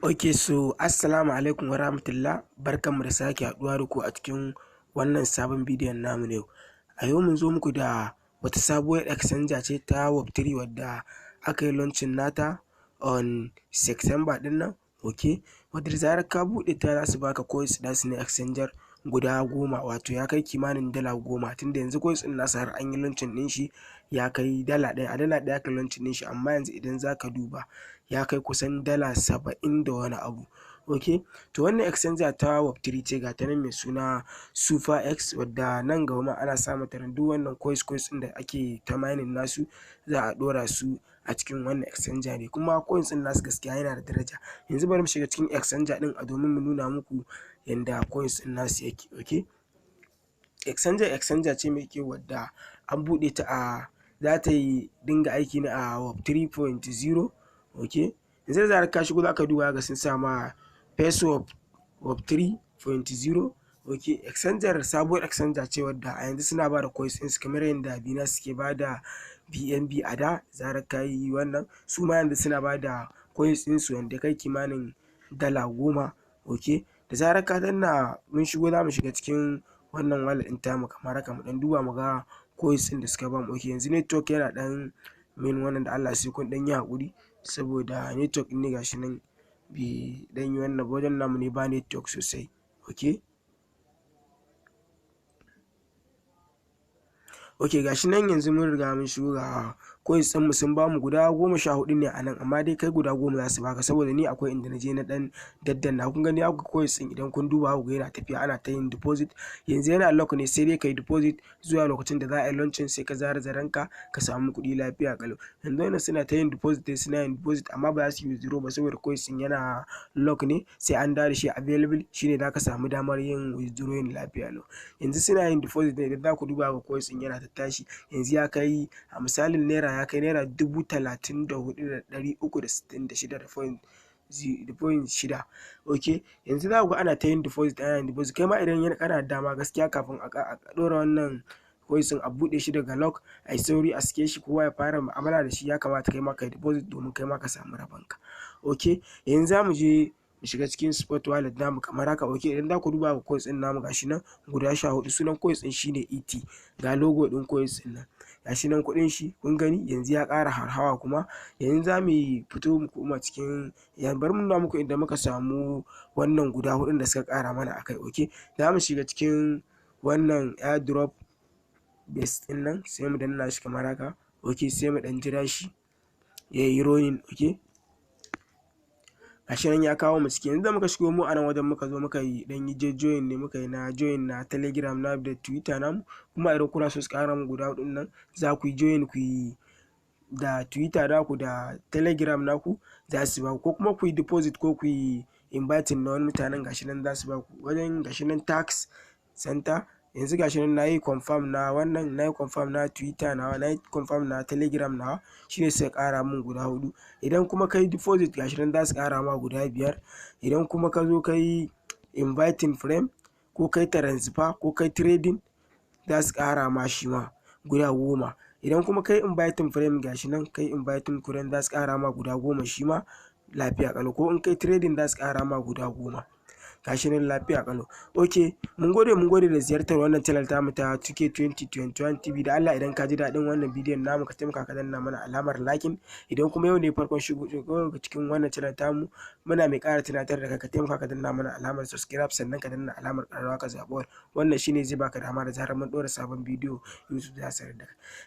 Ok, so assalamu alaikum wa rahmatullah, barkanmu da sake haɗuwa da ku a cikin wannan sabon bidiyon namu ne. A yau mun zo muku da wata sabuwar exchanger ce ta Web3 wadda aka yi launching nata on September ɗin nan. Ok, wadda da zarar ka buɗe ta za su baka coins nasu na exchanger guda 10, wato ya kai kimanin dala 10, tunda yanzu coins ɗin nasu har an yi launching ɗin shi ya kai dala 1, a dala 1 aka launching ɗin shi, amma yanzu idan za ka duba ya kai kusan dala 70 da wani abu. Ok, to wannan exchanger ta Web3 ce ga ta nan mai suna Super X, wadda nan gaba ma ana sa mata duk wannan coins ɗin da ake ta mining nasu za a ɗora su a cikin wannan exchanger ne, kuma coins ɗin nasu gaskiya yana da daraja. Yanzu bari mu shiga cikin exchanger ɗin a domin mu nuna muku yanda coins ɗin nasu yake. Ok, exchanger ce mai kyau wadda an buɗe ta a za ta yi dinga aiki ne a Web 3.0. ok, yanzu da zarar ka shigo za ka duba ga sun sa ma face Web 3.0. ok, exchanger sabuwar exchanger ce wadda a yanzu suna ba da coins ɗinsu kamar yadda Binance suke ba da BNB a da zarar ka yi wannan, su ma yanzu suna ba da coins ɗinsu wanda kai kimanin dala 10. ok, da zarar ka danna mun shigo za mu shiga cikin wannan wallet ɗin tamu kamar haka, mu ɗan duba mu ga coins ɗin da suka bamu. ok, yanzu network yana ɗan min wannan da Allah sai kun ɗan yi haƙuri saboda network ɗin ne gashi nan bai ɗan yi wannan wajen namu ne ba network sosai. ok, ok gashi nan yanzu mun riga mun shigo ga coins ɗinmu sun bamu guda 14 ne a nan, amma dai kai guda 10 za su baka saboda ni akwai inda na je na ɗan daddanna kun gani haka coins ɗin idan kun duba ku ga yana tafiya ana ta yin deposit. Yanzu yana lock ne, sai dai kai deposit zuwa lokacin da za a yi launching sai ka zara zaranka ka samu kuɗi lafiya kalau. Yanzu wannan suna ta yin deposit dai suna yin deposit amma ba za su yi withdraw ba saboda coins ɗin yana lock ne, sai an dawo da shi available shine za ka samu damar yin withdrawing lafiya lau. Yanzu suna yin deposit ne, idan za ku duba ga coins ɗin yana ta tashi, yanzu ya kai a misalin naira ya kai naira 34,366.6. ok, yanzu za ku ga ana ta yin deposit ana yin deposit, kai ma idan kana da dama gaskiya kafin a ɗora wannan coins ɗin a buɗe shi daga lock a yi sauri a sike shi kowa ya fara mu'amala da shi, ya kamata kai ma ka yi deposit domin kai ma ka samu rabanka. ok, yanzu za mu je mu shiga cikin spot wallet namu kamar haka. ok, idan za ku duba ga coins ɗin namu gashi nan guda 14, sunan coins ɗin shine ET, ga logo ɗin coins ɗin nan gashi nan kuɗin shi kun gani yanzu ya ƙara harhawa. kuma yanzu za mu fito mu koma cikin bari mu nuna muku inda muka samu wannan guda 4 da suka ƙara mana akai. ok, za mu shiga cikin wannan airdrop base ɗin nan sai mu danna shi kamar haka. ok, sai mu ɗan jira shi ya yi rolling. ok, gashi nan ya kawo mu ciki. yanzu da muka shigo mu a nan wajen muka zo muka yi dan yi join ne, muka yi na join na Telegram na da Twitter namu, kuma idan kuna so su ƙara mu guda 4 nan za ku yi join ku yi da Twitter naku da Telegram naku za su ba ku, ko kuma ku yi deposit ko ku yi inviting na wani mutanen gashi nan za su ba ku wajen gashi nan tax center. yanzu gashi nan na yi confirm na wannan, na yi confirm na Twitter nawa, na yi confirm na Telegram nawa, shine sai ƙara mun guda 4. idan kuma kai deposit gashi nan za su ƙara ma guda 5. idan kuma ka zo kai inviting frame ko kai transfer ko kai trading za su ƙara ma shi ma guda 10. idan kuma kai inviting frame gashi nan kai inviting frame za su ƙara ma guda 10 shi ma lafiya kalau, ko in kai trading za su ƙara ma guda 10 gashi nan lafiya kalau. ok, mun gode da ziyartar wannan channel tamu ta 2K 2021 TV. da Allah idan ka ji daɗin wannan bidiyon namu ka taimaka ka danna mana alamar liking. idan kuma yau ne farkon shigo cikin wannan channel tamu muna mai ƙara tunatar da ka taimaka ka danna mana alamar subscribe, sannan ka danna alamar ƙararrawa ka zaɓi wannan shine zai baka dama da zarar mun ɗora sabon bidiyo YouTube za su sanar da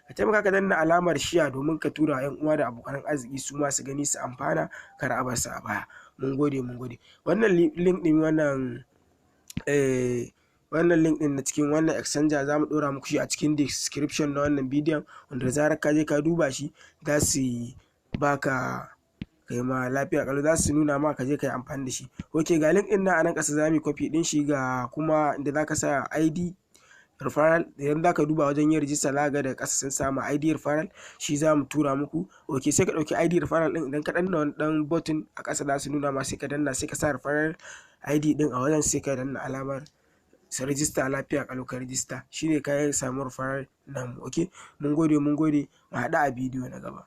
ka taimaka ka danna alamar share domin ka tura 'yan uwa da abokan arziki su ma su gani su amfana, kar a bar su a baya. mun gode wannan link din wannan link din na cikin wannan exchanger za mu ɗora muku shi a cikin description na wannan bidiyon, wanda da zarar ka je ka duba shi za su baka kai ma lafiya kalau, za su nuna ma ka je ka yi amfani da shi. ok, ga link din na a nan ƙasa za mu yi copy din shi, ga kuma inda za ka sa ID referral. idan za ka duba wajen yin rijista za ga da ƙasa sun samu ID referral, shi za mu tura muku. ok, sai ka ɗauki ID referral ɗin, idan ka danna wani ɗan button a ƙasa za su nuna ma sai ka danna sai ka sa referral ID ɗin a wajen sai ka danna alamar su rijista lafiya kalau ka rijista, shine ka samu referral namu. Okay, mun gode mu haɗu a bidiyo na gaba.